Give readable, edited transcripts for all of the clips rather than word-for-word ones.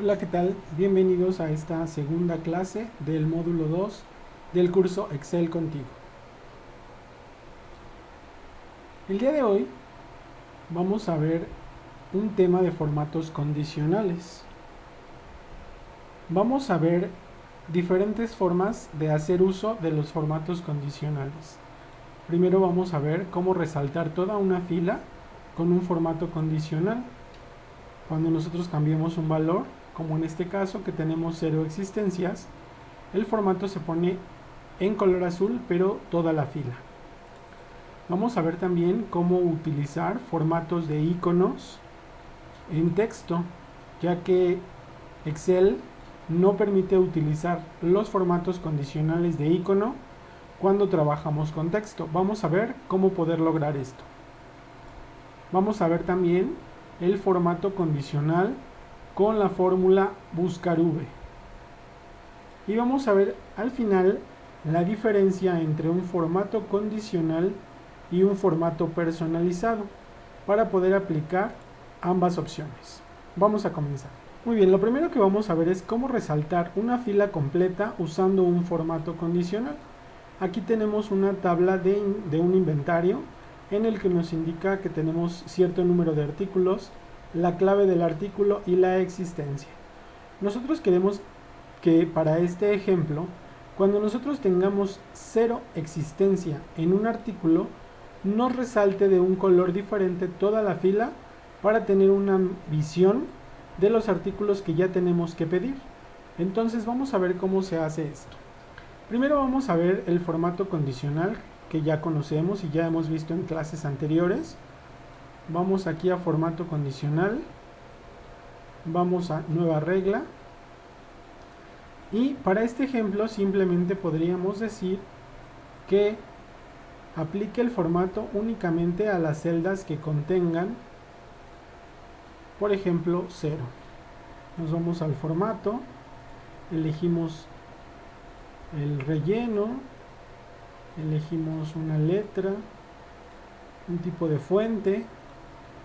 Hola, ¿qué tal? Bienvenidos a esta segunda clase del módulo 2 del curso Excel contigo. El día de hoy vamos a ver un tema de formatos condicionales. Vamos a ver diferentes formas de hacer uso de los formatos condicionales. Primero vamos a ver cómo resaltar toda una fila con un formato condicional. Cuando nosotros cambiemos un valor, como en este caso que tenemos 0 existencias, el formato se pone en color azul, pero toda la fila. Vamos a ver también cómo utilizar formatos de iconos en texto, ya que Excel no permite utilizar los formatos condicionales de icono cuando trabajamos con texto. Vamos a ver cómo poder lograr esto. Vamos a ver también el formato condicional con la fórmula buscar V. Y vamos a ver al final la diferencia entre un formato condicional y un formato personalizado para poder aplicar ambas opciones. Vamos a comenzar. Muy bien, lo primero que vamos a ver es cómo resaltar una fila completa usando un formato condicional. Aquí tenemos una tabla de un inventario en el que nos indica que tenemos cierto número de artículos, la clave del artículo y la existencia. Nosotros queremos que para este ejemplo, cuando nosotros tengamos 0 existencia en un artículo, nos resalte de un color diferente toda la fila para tener una visión de los artículos que ya tenemos que pedir. Entonces vamos a ver cómo se hace esto. Primero vamos a ver el formato condicional que ya conocemos y ya hemos visto en clases anteriores. Vamos aquí a formato condicional, vamos a nueva regla. Y para este ejemplo simplemente podríamos decir que aplique el formato únicamente a las celdas que contengan, por ejemplo, 0. Nos vamos al formato, elegimos el relleno, elegimos una letra, un tipo de fuente.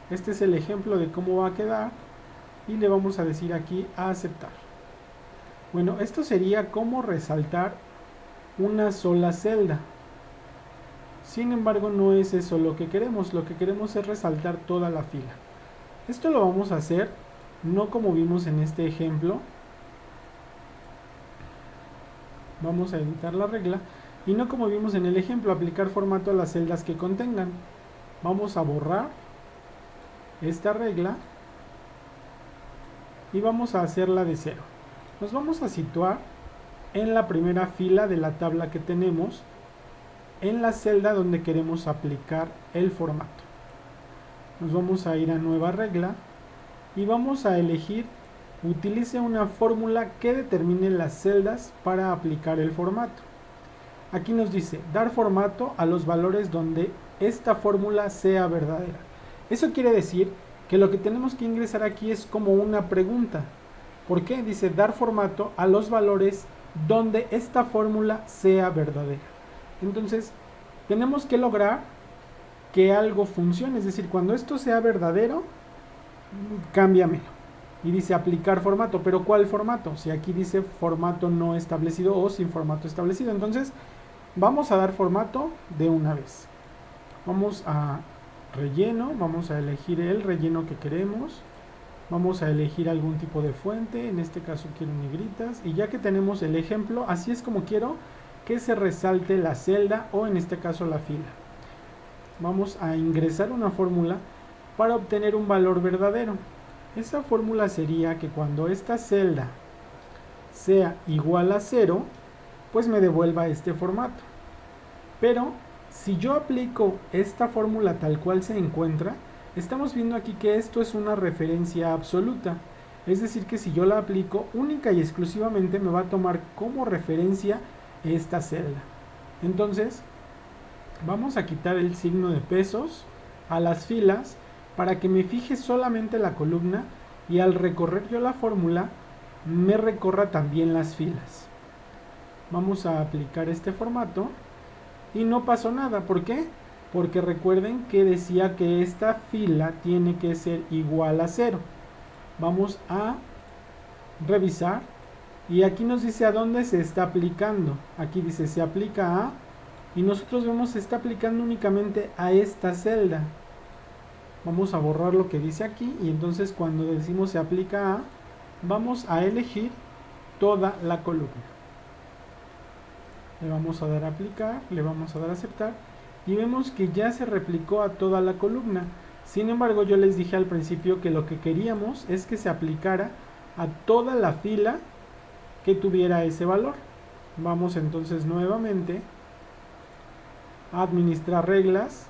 Este es el ejemplo de cómo va a quedar y le vamos a decir aquí a aceptar. Bueno, esto sería como resaltar una sola celda. Sin embargo, no es eso lo que queremos. Lo que queremos es resaltar toda la fila. Esto lo vamos a hacer no como vimos en este ejemplo. Vamos a editar la regla. Y no como vimos en el ejemplo, aplicar formato a las celdas que contengan. Vamos a borrar esta regla y vamos a hacerla de 0. Nos vamos a situar en la primera fila de la tabla que tenemos, en la celda donde queremos aplicar el formato. Nos vamos a ir a nueva regla y vamos a elegir utilice una fórmula que determine las celdas para aplicar el formato. Aquí nos dice dar formato a los valores donde esta fórmula sea verdadera. Eso quiere decir que lo que tenemos que ingresar aquí es como una pregunta. ¿Por qué? Dice dar formato a los valores donde esta fórmula sea verdadera. Entonces, tenemos que lograr que algo funcione. Es decir, cuando esto sea verdadero, cámbiamelo. Y dice aplicar formato. ¿Pero cuál formato? Si aquí dice formato no establecido o sin formato establecido. Entonces, vamos a dar formato de una vez. Vamos a relleno. Vamos a elegir el relleno que queremos. Vamos a elegir algún tipo de fuente, en este caso quiero negritas, y ya que tenemos el ejemplo, así es como quiero que se resalte la celda o en este caso la fila. Vamos a ingresar una fórmula para obtener un valor verdadero. Esa fórmula sería que cuando esta celda sea igual a 0, pues me devuelva este formato. Pero si yo aplico esta fórmula tal cual se encuentra, estamos viendo aquí que esto es una referencia absoluta. Es decir, que si yo la aplico única y exclusivamente me va a tomar como referencia esta celda. Entonces, vamos a quitar el signo de pesos a las filas para que me fije solamente la columna y al recorrer yo la fórmula me recorra también las filas. Vamos a aplicar este formato y no pasó nada. ¿Por qué? Porque recuerden que decía que esta fila tiene que ser igual a 0. Vamos a revisar, y aquí nos dice a dónde se está aplicando. Aquí dice se aplica a, y nosotros vemos se está aplicando únicamente a esta celda. Vamos a borrar lo que dice aquí, y entonces cuando decimos se aplica a, vamos a elegir toda la columna. Le vamos a dar a aplicar, le vamos a dar a aceptar, y vemos que ya se replicó a toda la columna. Sin embargo, yo les dije al principio que lo que queríamos es que se aplicara a toda la fila que tuviera ese valor. Vamos entonces nuevamente a administrar reglas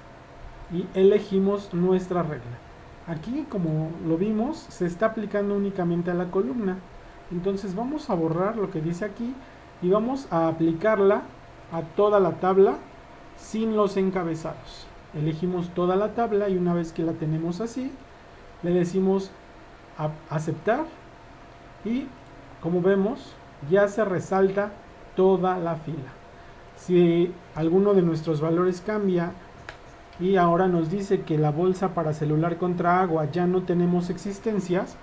y elegimos nuestra regla. Aquí, como lo vimos, se está aplicando únicamente a la columna. Entonces vamos a borrar lo que dice aquí y vamos a aplicarla a toda la tabla sin los encabezados. Elegimos toda la tabla, y una vez que la tenemos así, le decimos a aceptar, y como vemos ya se resalta toda la fila. Si alguno de nuestros valores cambia y ahora nos dice que la bolsa para celular contra agua ya no tenemos existencias,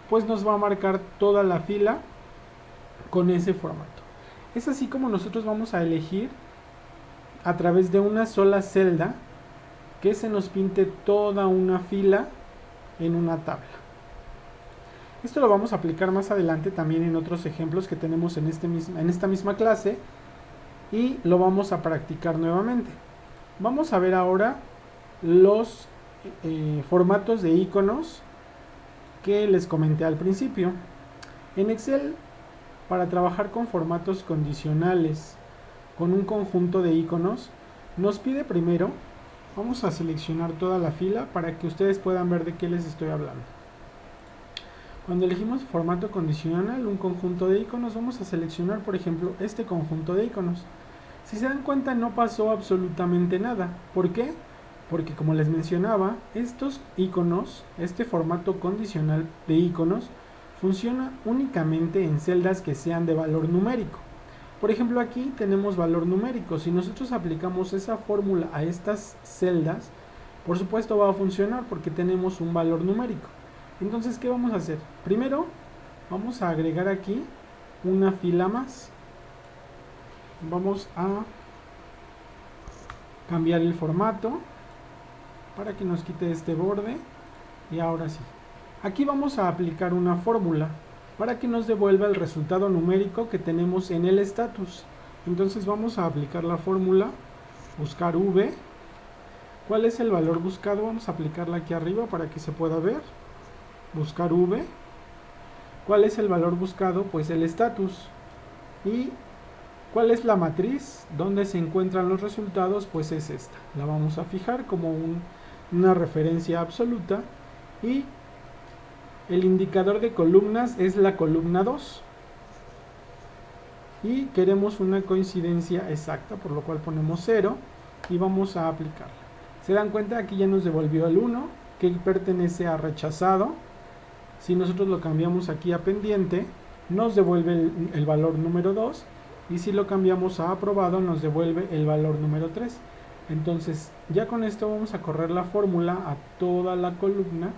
pues nos va a marcar toda la fila con ese formato. Es así como nosotros vamos a elegir a través de una sola celda que se nos pinte toda una fila en una tabla. Esto lo vamos a aplicar más adelante también en otros ejemplos que tenemos en esta misma clase, y lo vamos a practicar nuevamente. Vamos a ver ahora los formatos de iconos que les comenté al principio. En Excel, para trabajar con formatos condicionales con un conjunto de iconos, nos pide primero, vamos a seleccionar toda la fila para que ustedes puedan ver de qué les estoy hablando. Cuando elegimos formato condicional, un conjunto de iconos, vamos a seleccionar, por ejemplo, este conjunto de iconos. Si se dan cuenta, no pasó absolutamente nada. ¿Por qué? Porque, como les mencionaba, estos iconos, este formato condicional de iconos, funciona únicamente en celdas que sean de valor numérico. Por ejemplo, aquí tenemos valor numérico. Si nosotros aplicamos esa fórmula a estas celdas, por supuesto va a funcionar porque tenemos un valor numérico. Entonces, ¿qué vamos a hacer? Primero, vamos a agregar aquí una fila más. Vamos a cambiar el formato para que nos quite este borde. Y ahora sí. Aquí vamos a aplicar una fórmula para que nos devuelva el resultado numérico que tenemos en el status. Entonces vamos a aplicar la fórmula, buscar V. ¿Cuál es el valor buscado? Vamos a aplicarla aquí arriba para que se pueda ver. Buscar V. ¿Cuál es el valor buscado? Pues el status. ¿Y cuál es la matriz donde se encuentran los resultados? Pues es esta. La vamos a fijar como una referencia absoluta, y el indicador de columnas es la columna 2. Y queremos una coincidencia exacta, por lo cual ponemos 0 y vamos a aplicarla. ¿Se dan cuenta? Aquí ya nos devolvió el 1, que pertenece a rechazado. Si nosotros lo cambiamos aquí a pendiente, nos devuelve el valor número 2, y si lo cambiamos a aprobado, nos devuelve el valor número 3. Entonces, ya con esto vamos a correr la fórmula a toda la columna,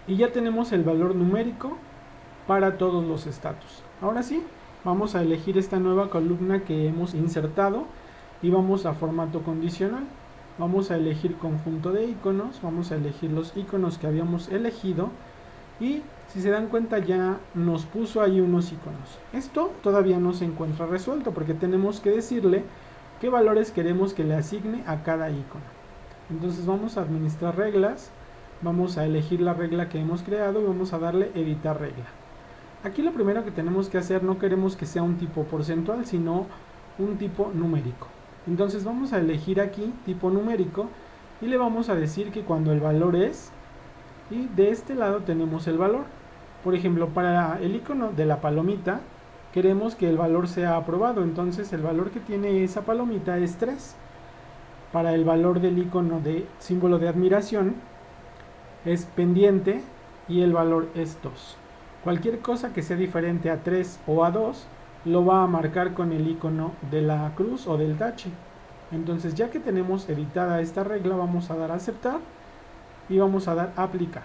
y ya tenemos el valor numérico para todos los estatus. Ahora sí, vamos a elegir esta nueva columna que hemos insertado y vamos a formato condicional. Vamos a elegir conjunto de iconos, vamos a elegir los iconos que habíamos elegido, y si se dan cuenta ya nos puso ahí unos iconos. Esto todavía no se encuentra resuelto porque tenemos que decirle qué valores queremos que le asigne a cada icono. Entonces vamos a administrar reglas, vamos a elegir la regla que hemos creado y vamos a darle editar regla. Aquí lo primero que tenemos que hacer, no queremos que sea un tipo porcentual, sino un tipo numérico. Entonces vamos a elegir aquí tipo numérico y le vamos a decir que cuando el valor es, y de este lado tenemos el valor. Por ejemplo, para el icono de la palomita queremos que el valor sea aprobado, entonces el valor que tiene esa palomita es 3. Para el valor del icono de símbolo de admiración es pendiente y el valor es 2. Cualquier cosa que sea diferente a 3 o a 2 lo va a marcar con el icono de la cruz o del tache. Entonces, ya que tenemos editada esta regla, vamos a dar a aceptar y vamos a dar a aplicar.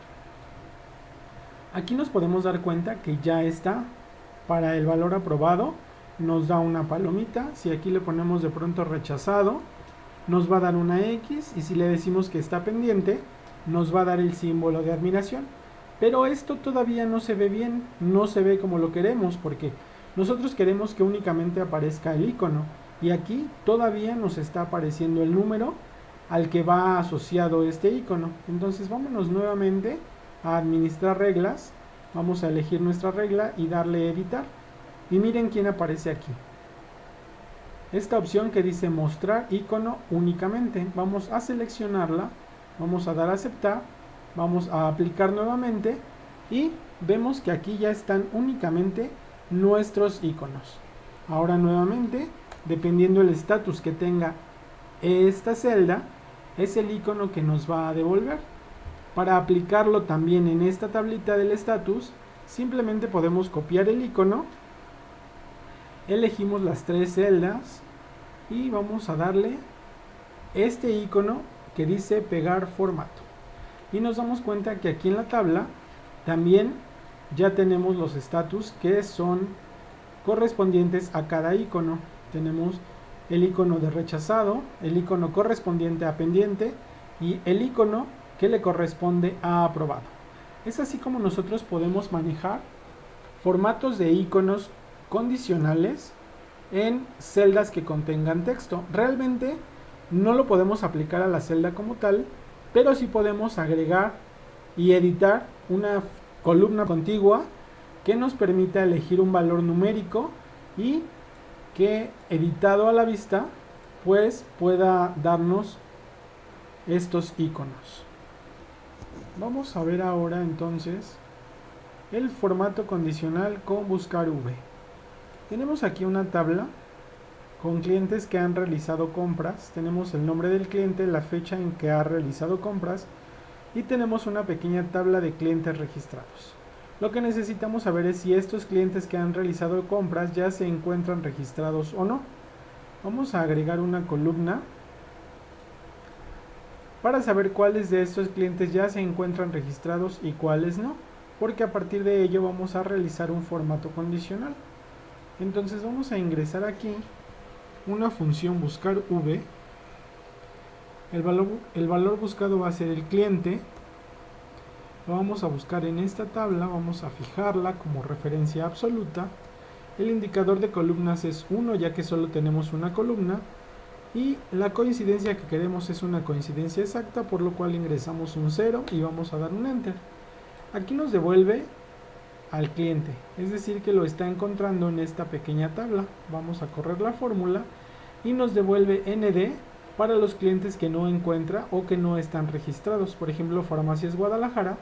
Aquí nos podemos dar cuenta que ya está. Para el valor aprobado nos da una palomita. Si aquí le ponemos de pronto rechazado, nos va a dar una X, y si le decimos que está pendiente, nos va a dar el símbolo de admiración. Pero esto todavía no se ve bien, no se ve como lo queremos, porque nosotros queremos que únicamente aparezca el icono, y aquí todavía nos está apareciendo el número al que va asociado este icono. Entonces vámonos nuevamente a administrar reglas, vamos a elegir nuestra regla y darle editar, y miren quién aparece aquí. Esta opción que dice mostrar icono únicamente, vamos a seleccionarla, vamos a dar a aceptar, vamos a aplicar nuevamente y vemos que aquí ya están únicamente nuestros iconos. Ahora nuevamente, dependiendo el estatus que tenga esta celda, es el icono que nos va a devolver. Para aplicarlo también en esta tablita del estatus, simplemente podemos copiar el icono, elegimos las tres celdas y vamos a darle este icono que dice pegar formato, y nos damos cuenta que aquí en la tabla también ya tenemos los estatus que son correspondientes a cada icono. Tenemos el icono de rechazado, el icono correspondiente a pendiente y el icono que le corresponde a aprobado. Es así como nosotros podemos manejar formatos de iconos condicionales en celdas que contengan texto. Realmente no lo podemos aplicar a la celda como tal, pero sí podemos agregar y editar una columna contigua que nos permita elegir un valor numérico y que editado a la vista pues pueda darnos estos iconos. Vamos a ver ahora entonces el formato condicional con buscar V. Tenemos aquí una tabla con clientes que han realizado compras. Tenemos el nombre del cliente, la fecha en que ha realizado compras y tenemos una pequeña tabla de clientes registrados. Lo que necesitamos saber es si estos clientes que han realizado compras ya se encuentran registrados o no. Vamos a agregar una columna para saber cuáles de estos clientes ya se encuentran registrados y cuáles no, porque a partir de ello vamos a realizar un formato condicional. Entonces vamos a ingresar aquí una función buscar V. El valor buscado va a ser el cliente. Lo vamos a buscar en esta tabla, vamos a fijarla como referencia absoluta. El indicador de columnas es 1, ya que solo tenemos una columna, y la coincidencia que queremos es una coincidencia exacta, por lo cual ingresamos un 0 y vamos a dar un enter. Aquí nos devuelve al cliente, es decir que lo está encontrando en esta pequeña tabla. Vamos a correr la fórmula y nos devuelve ND para los clientes que no encuentra o que no están registrados. Por ejemplo, Farmacias Guadalajara,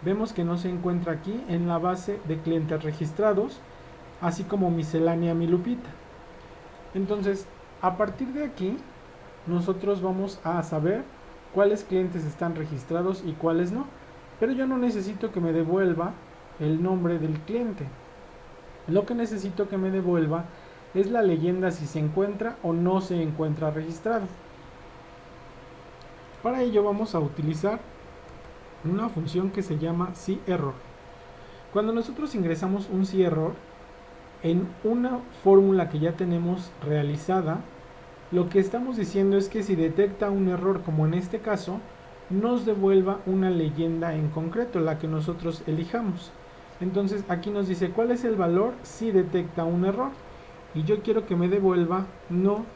vemos que no se encuentra aquí en la base de clientes registrados, así como Miscelánea Mi Lupita. Entonces, a partir de aquí, nosotros vamos a saber cuáles clientes están registrados y cuáles no. Pero yo no necesito que me devuelva el nombre del cliente. Lo que necesito que me devuelva es la leyenda si se encuentra o no se encuentra registrado. Para ello vamos a utilizar una función que se llama CError. Cuando nosotros ingresamos un CError en una fórmula que ya tenemos realizada, lo que estamos diciendo es que si detecta un error, como en este caso, nos devuelva una leyenda en concreto, la que nosotros elijamos. Entonces aquí nos dice cuál es el valor si detecta un error, y yo quiero que me devuelva no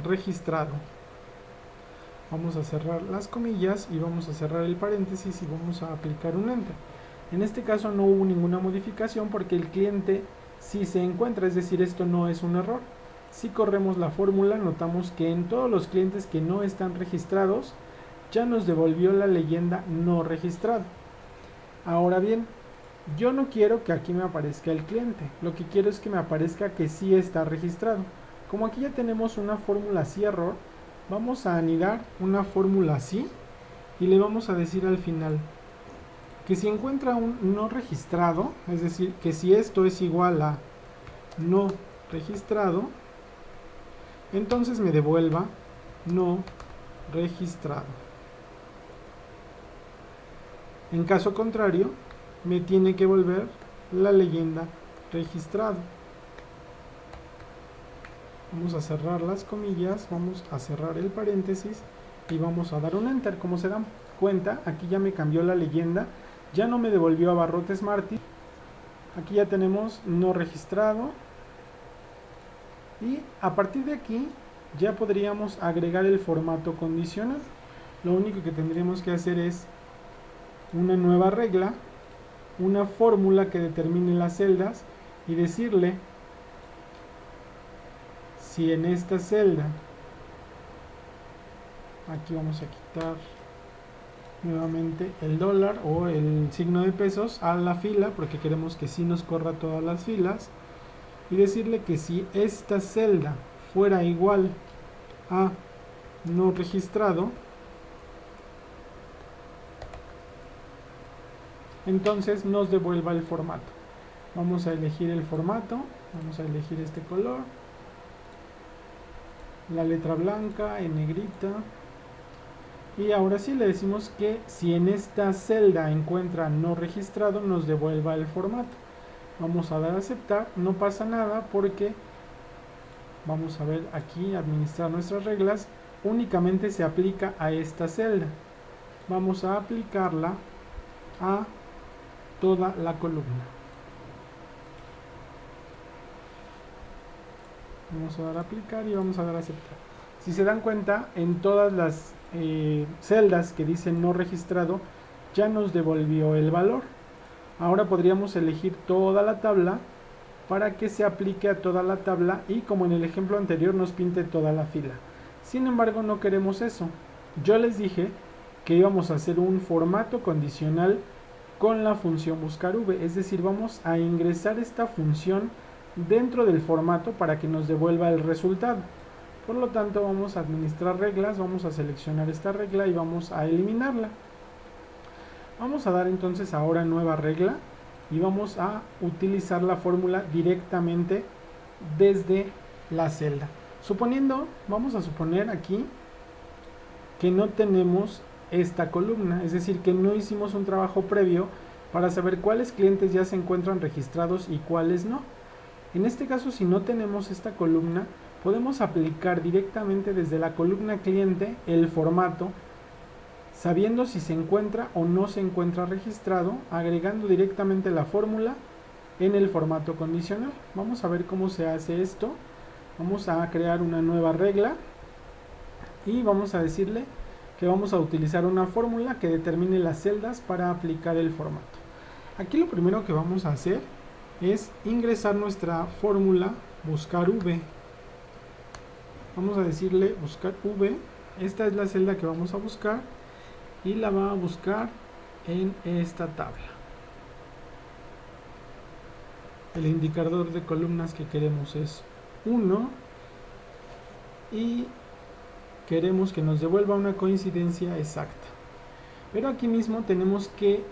registrado. Vamos a cerrar las comillas y vamos a cerrar el paréntesis y vamos a aplicar un enter. En este caso no hubo ninguna modificación porque el cliente sí se encuentra, es decir, esto no es un error. Si corremos la fórmula, notamos que en todos los clientes que no están registrados ya nos devolvió la leyenda no registrado. Ahora bien, yo no quiero que aquí me aparezca el cliente, lo que quiero es que me aparezca que sí está registrado. Como aquí ya tenemos una fórmula CError, vamos a anidar una fórmula así y le vamos a decir al final que si encuentra un no registrado, es decir, que si esto es igual a no registrado, entonces me devuelva no registrado. En caso contrario, me tiene que volver la leyenda registrado. Vamos a cerrar las comillas, vamos a cerrar el paréntesis y vamos a dar un enter. Como se dan cuenta, aquí ya me cambió la leyenda, ya no me devolvió a Barrotes Martí. Aquí ya tenemos no registrado y a partir de aquí ya podríamos agregar el formato condicional. Lo único que tendríamos que hacer es una nueva regla, una fórmula que determine las celdas y decirle si en esta celda, aquí vamos a quitar nuevamente el dólar o el signo de pesos a la fila porque queremos que sí nos corra todas las filas, y decirle que si esta celda fuera igual a no registrado, entonces nos devuelva el formato. Vamos a elegir el formato, vamos a elegir este color, la letra blanca en negrita, y ahora sí le decimos que si en esta celda encuentra no registrado nos devuelva el formato. Vamos a dar a aceptar, no pasa nada porque vamos a ver aquí administrar nuestras reglas, únicamente se aplica a esta celda. Vamos a aplicarla a toda la columna. Vamos a dar a aplicar y vamos a dar a aceptar. Si se dan cuenta, en todas las celdas que dicen no registrado ya nos devolvió el valor. Ahora podríamos elegir toda la tabla para que se aplique a toda la tabla y, como en el ejemplo anterior, nos pinte toda la fila. Sin embargo, no queremos eso. Yo les dije que íbamos a hacer un formato condicional con la función buscar v, es decir, vamos a ingresar esta función dentro del formato para que nos devuelva el resultado. Por lo tanto, vamos a administrar reglas, vamos a seleccionar esta regla y vamos a eliminarla. Vamos a dar entonces ahora nueva regla y vamos a utilizar la fórmula directamente desde la celda. Vamos a suponer aquí que no tenemos esta columna, es decir, que no hicimos un trabajo previo para saber cuáles clientes ya se encuentran registrados y cuáles no. En este caso, si no tenemos esta columna, podemos aplicar directamente desde la columna cliente el formato, sabiendo si se encuentra o no se encuentra registrado, agregando directamente la fórmula en el formato condicional. Vamos a ver cómo se hace esto. Vamos a crear una nueva regla y vamos a decirle que vamos a utilizar una fórmula que determine las celdas para aplicar el formato. Aquí lo primero que vamos a hacer es ingresar nuestra fórmula buscar v. Vamos a decirle buscar v, esta es la celda que vamos a buscar y la va a buscar en esta tabla. El indicador de columnas que queremos es 1 y queremos que nos devuelva una coincidencia exacta. Pero aquí mismo tenemos que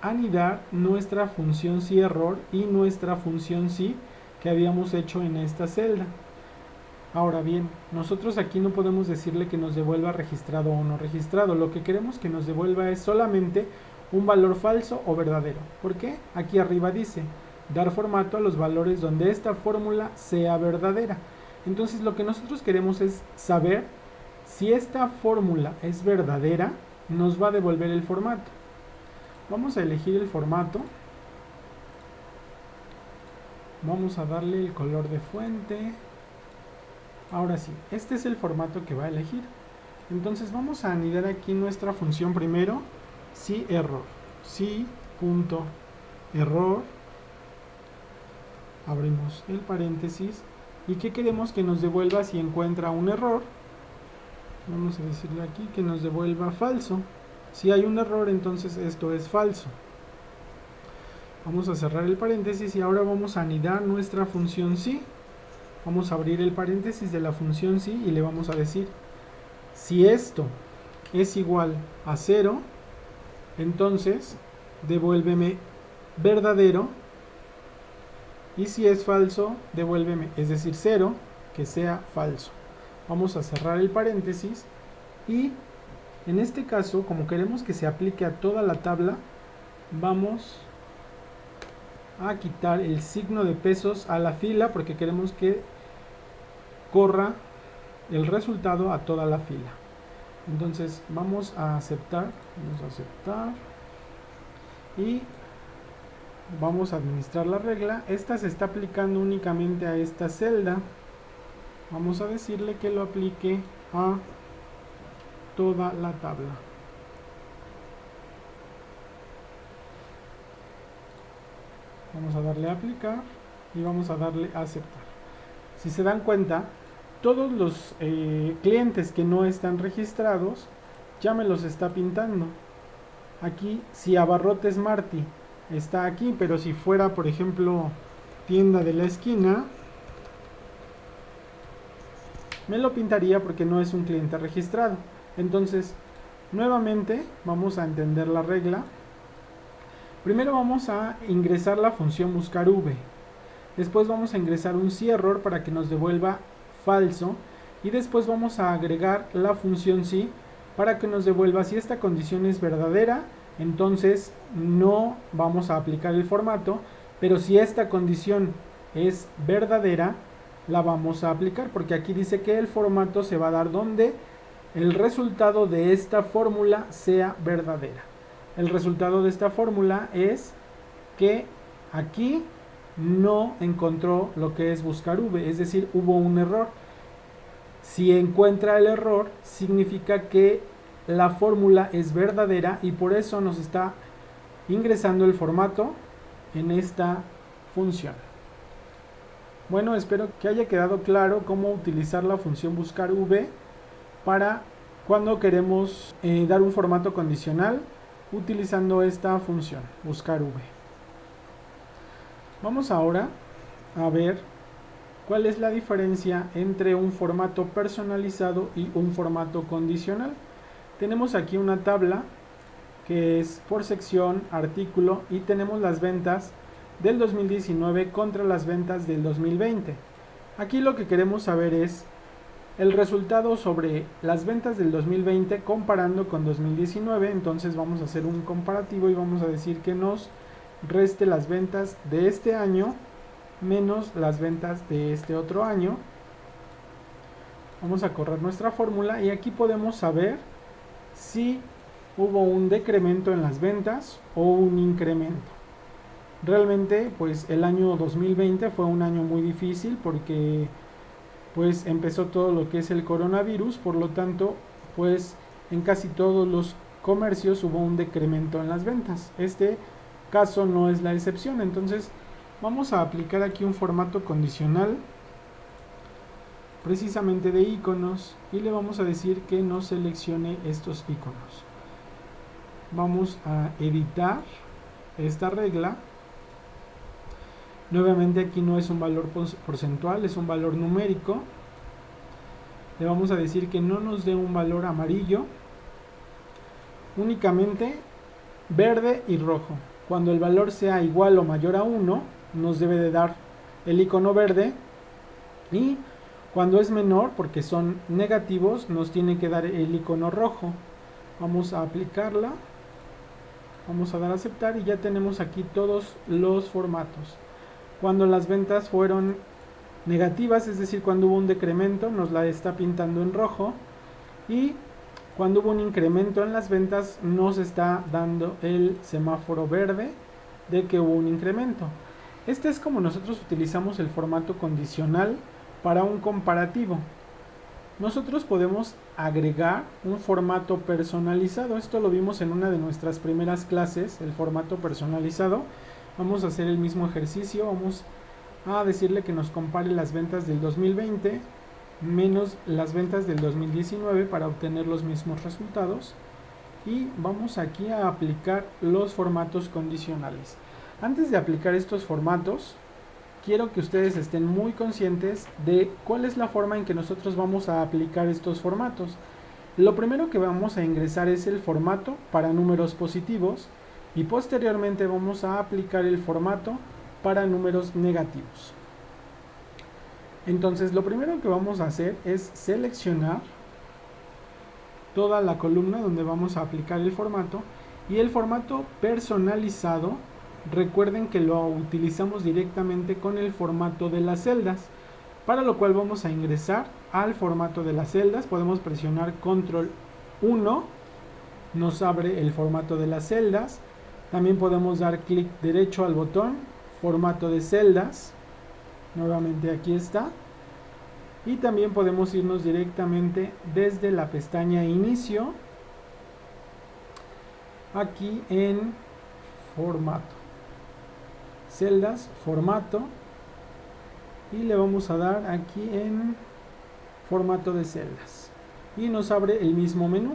anidar nuestra función si error y nuestra función si que habíamos hecho en esta celda. Ahora bien, nosotros aquí no podemos decirle que nos devuelva registrado o no registrado. Lo que queremos que nos devuelva es solamente un valor falso o verdadero. ¿Por qué? Aquí arriba dice dar formato a los valores donde esta fórmula sea verdadera. Entonces lo que nosotros queremos es saber si esta fórmula es verdadera, nos va a devolver el formato. Vamos a elegir el formato. Vamos a darle el color de fuente. Ahora sí, este es el formato que va a elegir. Entonces vamos a anidar aquí nuestra función primero, si error. Si punto error. Abrimos el paréntesis. ¿Y qué queremos que nos devuelva si encuentra un error? Vamos a decirle aquí que nos devuelva falso. Si hay un error, entonces esto es falso. Vamos a cerrar el paréntesis y ahora vamos a anidar nuestra función si. Vamos a abrir el paréntesis de la función si y le vamos a decir si esto es igual a 0, entonces devuélveme verdadero, y si es falso, devuélveme, es decir 0, que sea falso. Vamos a cerrar el paréntesis y en este caso, como queremos que se aplique a toda la tabla, vamos a quitar el signo de pesos a la fila porque queremos que corra el resultado a toda la fila. Entonces vamos a aceptar y vamos a administrar la regla. Esta se está aplicando únicamente a esta celda. Vamos a decirle que lo aplique a toda la tabla. Vamos a darle a aplicar y vamos a darle a aceptar. Si se dan cuenta, todos los clientes que no están registrados ya me los está pintando. Aquí, si Abarrotes Martí está aquí, pero si fuera, por ejemplo, Tienda de la Esquina, me lo pintaría porque no es un cliente registrado. Entonces, nuevamente vamos a entender la regla. Primero vamos a ingresar la función buscar v. Después vamos a ingresar un si-error para que nos devuelva falso. Y después vamos a agregar la función si para que nos devuelva si esta condición es verdadera. Entonces no vamos a aplicar el formato. Pero si esta condición es verdadera, la vamos a aplicar. Porque aquí dice que el formato se va a dar donde el resultado de esta fórmula sea verdadera. El resultado de esta fórmula es que aquí no encontró lo que es buscar v, es decir, hubo un error. Si encuentra el error, significa que la fórmula es verdadera y por eso nos está ingresando el formato en esta función. Bueno, espero que haya quedado claro cómo utilizar la función buscar v para cuando queremos dar un formato condicional utilizando esta función, buscar v. Vamos ahora a ver cuál es la diferencia entre un formato personalizado y un formato condicional. Tenemos aquí una tabla que es por sección, artículo, y tenemos las ventas del 2019 contra las ventas del 2020. Aquí lo que queremos saber es el resultado sobre las ventas del 2020 comparando con 2019. Entonces vamos a hacer un comparativo y vamos a decir que nos reste las ventas de este año menos las ventas de este otro año. Vamos a correr nuestra fórmula y aquí podemos saber si hubo un decremento en las ventas o un incremento. Realmente pues el año 2020 fue un año muy difícil porque pues empezó todo lo que es el coronavirus, por lo tanto pues en casi todos los comercios hubo un decremento en las ventas. Este caso no es la excepción, entonces vamos a aplicar aquí un formato condicional precisamente de iconos y le vamos a decir que nos seleccione estos iconos. Vamos a editar esta regla. Nuevamente aquí no es un valor porcentual, es un valor numérico. Le vamos a decir que no nos dé un valor amarillo, únicamente verde y rojo. Cuando el valor sea igual o mayor a 1, nos debe de dar el icono verde, y cuando es menor, porque son negativos, nos tiene que dar el icono rojo. Vamos a aplicarla, vamos a dar a aceptar y ya tenemos aquí todos los formatos. Cuando las ventas fueron negativas, es decir, cuando hubo un decremento, nos la está pintando en rojo, y cuando hubo un incremento en las ventas nos está dando el semáforo verde de que hubo un incremento. Este es como nosotros utilizamos el formato condicional para un comparativo. Nosotros podemos agregar un formato personalizado. Esto lo vimos en una de nuestras primeras clases, el formato personalizado. Vamos a hacer el mismo ejercicio. Vamos a decirle que nos compare las ventas del 2020 menos las ventas del 2019 para obtener los mismos resultados. Y vamos aquí a aplicar los formatos condicionales. Antes de aplicar estos formatos, quiero que ustedes estén muy conscientes de cuál es la forma en que nosotros vamos a aplicar estos formatos. Lo primero que vamos a ingresar es el formato para números positivos y posteriormente vamos a aplicar el formato para números negativos. Entonces lo primero que vamos a hacer es seleccionar toda la columna donde vamos a aplicar el formato, y el formato personalizado recuerden que lo utilizamos directamente con el formato de las celdas, para lo cual vamos a ingresar al formato de las celdas. Podemos presionar control 1, nos abre el formato de las celdas. También podemos dar clic derecho al botón formato de celdas, nuevamente aquí está, y también podemos irnos directamente desde la pestaña inicio aquí en formato, celdas, formato, y le vamos a dar aquí en formato de celdas y nos abre el mismo menú.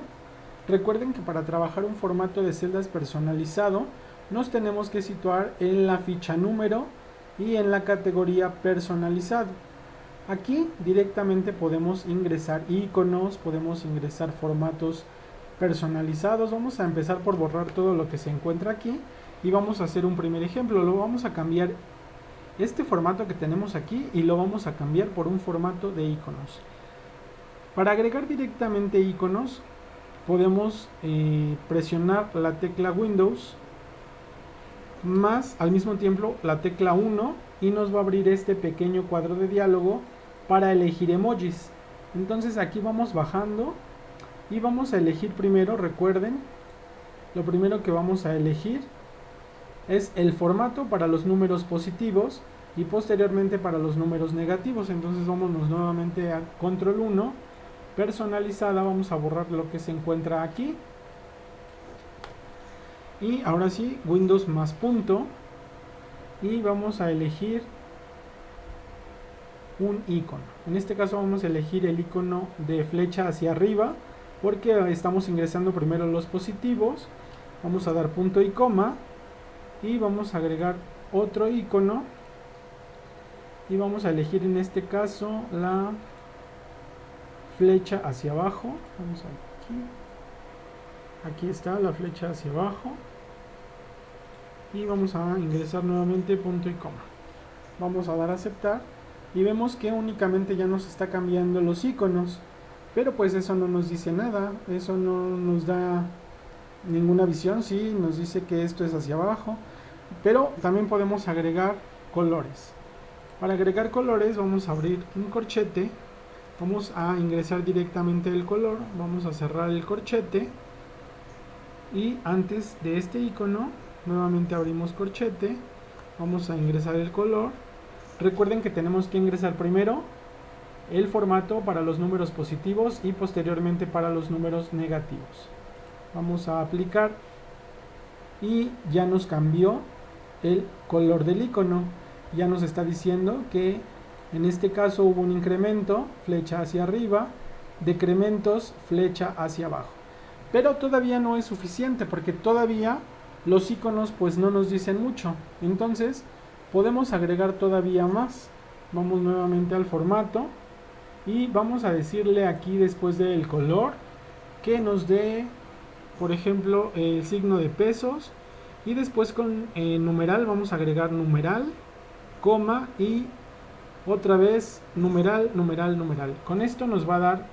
Recuerden que para trabajar un formato de celdas personalizado nos tenemos que situar en la ficha número y en la categoría personalizado. Aquí directamente podemos ingresar iconos, podemos ingresar formatos personalizados. Vamos a empezar por borrar todo lo que se encuentra aquí y vamos a hacer un primer ejemplo. Lo vamos a cambiar este formato que tenemos aquí y lo vamos a cambiar por un formato de iconos. Para agregar directamente iconos podemos presionar la tecla Windows más al mismo tiempo la tecla 1 y nos va a abrir este pequeño cuadro de diálogo para elegir emojis. Entonces aquí vamos bajando y vamos a elegir primero, recuerden, lo primero que vamos a elegir es el formato para los números positivos y posteriormente para los números negativos. Entonces vámonos nuevamente a control 1, personalizada, vamos a borrar lo que se encuentra aquí y ahora sí Windows más punto y vamos a elegir un icono. En este caso vamos a elegir el icono de flecha hacia arriba porque estamos ingresando primero los positivos. Vamos a dar punto y coma y vamos a agregar otro icono y vamos a elegir en este caso la flecha hacia abajo. Vamos aquí está la flecha hacia abajo y vamos a ingresar nuevamente punto y coma. Vamos a dar a aceptar y vemos que únicamente ya nos está cambiando los iconos, pero pues eso no nos dice nada, eso no nos da ninguna visión. Sí, nos dice que esto es hacia abajo, pero también podemos agregar colores. Para agregar colores vamos a abrir un corchete, vamos a ingresar directamente el color, vamos a cerrar el corchete y antes de este icono nuevamente abrimos corchete, vamos a ingresar el color. Recuerden que tenemos que ingresar primero el formato para los números positivos y posteriormente para los números negativos. Vamos a aplicar y ya nos cambió el color del icono. Ya nos está diciendo que en este caso hubo un incremento, flecha hacia arriba, decrementos, flecha hacia abajo. Pero todavía no es suficiente porque todavía los iconos pues no nos dicen mucho. Entonces podemos agregar todavía más. Vamos nuevamente al formato y vamos a decirle aquí después del color que nos dé, por ejemplo, el signo de pesos y después con numeral vamos a agregar numeral, coma y otra vez numeral, numeral, numeral. Con esto nos va a dar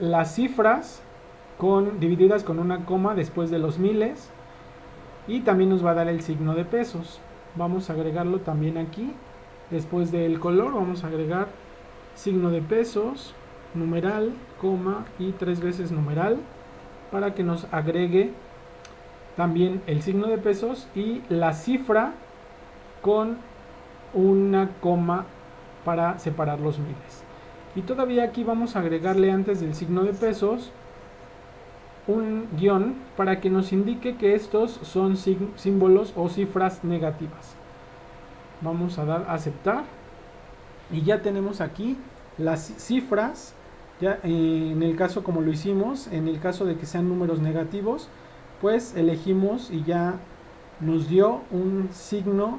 las cifras divididas con una coma después de los miles y también nos va a dar el signo de pesos. Vamos a agregarlo también aquí. Después del color vamos a agregar signo de pesos, numeral, coma y 3 veces numeral para que nos agregue también el signo de pesos y la cifra con una coma para separar los miles. Y todavía aquí vamos a agregarle antes del signo de pesos un guión para que nos indique que estos son símbolos o cifras negativas. Vamos a dar a aceptar y ya tenemos aquí las cifras. Ya en el caso como lo hicimos, en el caso de que sean números negativos, pues elegimos y ya nos dio un signo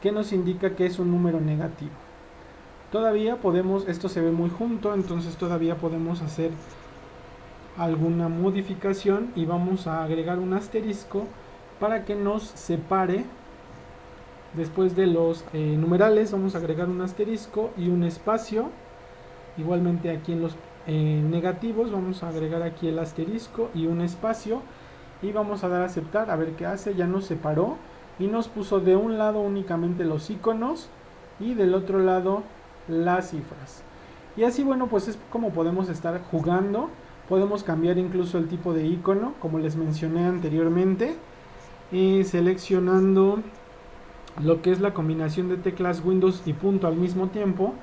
que nos indica que es un número negativo. Todavía podemos, esto se ve muy junto, entonces todavía podemos hacer alguna modificación y vamos a agregar un asterisco para que nos separe. Después de los numerales vamos a agregar un asterisco y un espacio. Igualmente aquí en los negativos vamos a agregar aquí el asterisco y un espacio y vamos a dar a aceptar a ver qué hace. Ya nos separó y nos puso de un lado únicamente los iconos y del otro lado las cifras. Y así, bueno, pues es como podemos estar jugando. Podemos cambiar incluso el tipo de icono, como les mencioné anteriormente, seleccionando lo que es la combinación de teclas Windows y punto al mismo tiempo,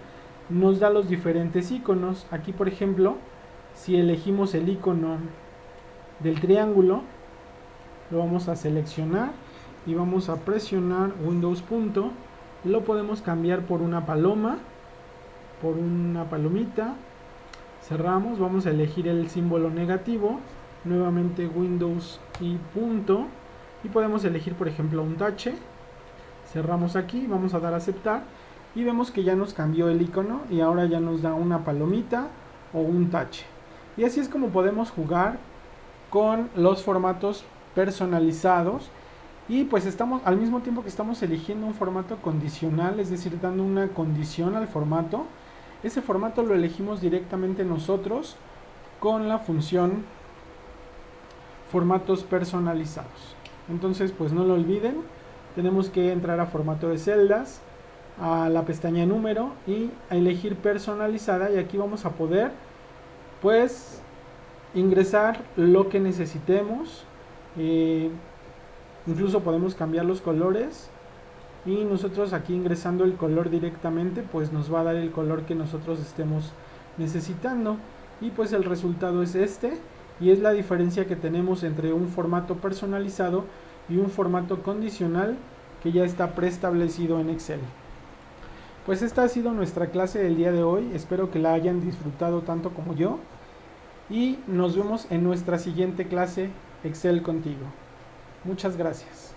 nos da los diferentes iconos. Aquí, por ejemplo, si elegimos el icono del triángulo, lo vamos a seleccionar y vamos a presionar Windows punto. Lo podemos cambiar por una paloma, por una palomita. Cerramos, vamos a elegir el símbolo negativo, nuevamente Windows y punto, y podemos elegir por ejemplo un tache. Cerramos aquí, vamos a dar a aceptar y vemos que ya nos cambió el icono y ahora ya nos da una palomita o un tache. Y así es como podemos jugar con los formatos personalizados. Y pues estamos, al mismo tiempo que estamos eligiendo un formato condicional, es decir, dando una condición al formato, ese formato lo elegimos directamente nosotros con la función formatos personalizados. Entonces, pues no lo olviden, tenemos que entrar a formato de celdas, a la pestaña de número y a elegir personalizada, y aquí vamos a poder pues ingresar lo que necesitemos. Incluso podemos cambiar los colores y nosotros aquí ingresando el color directamente pues nos va a dar el color que nosotros estemos necesitando, y pues el resultado es este, y es la diferencia que tenemos entre un formato personalizado y un formato condicional que ya está preestablecido en Excel. Pues esta ha sido nuestra clase del día de hoy, espero que la hayan disfrutado tanto como yo y nos vemos en nuestra siguiente clase Excel contigo. Muchas gracias.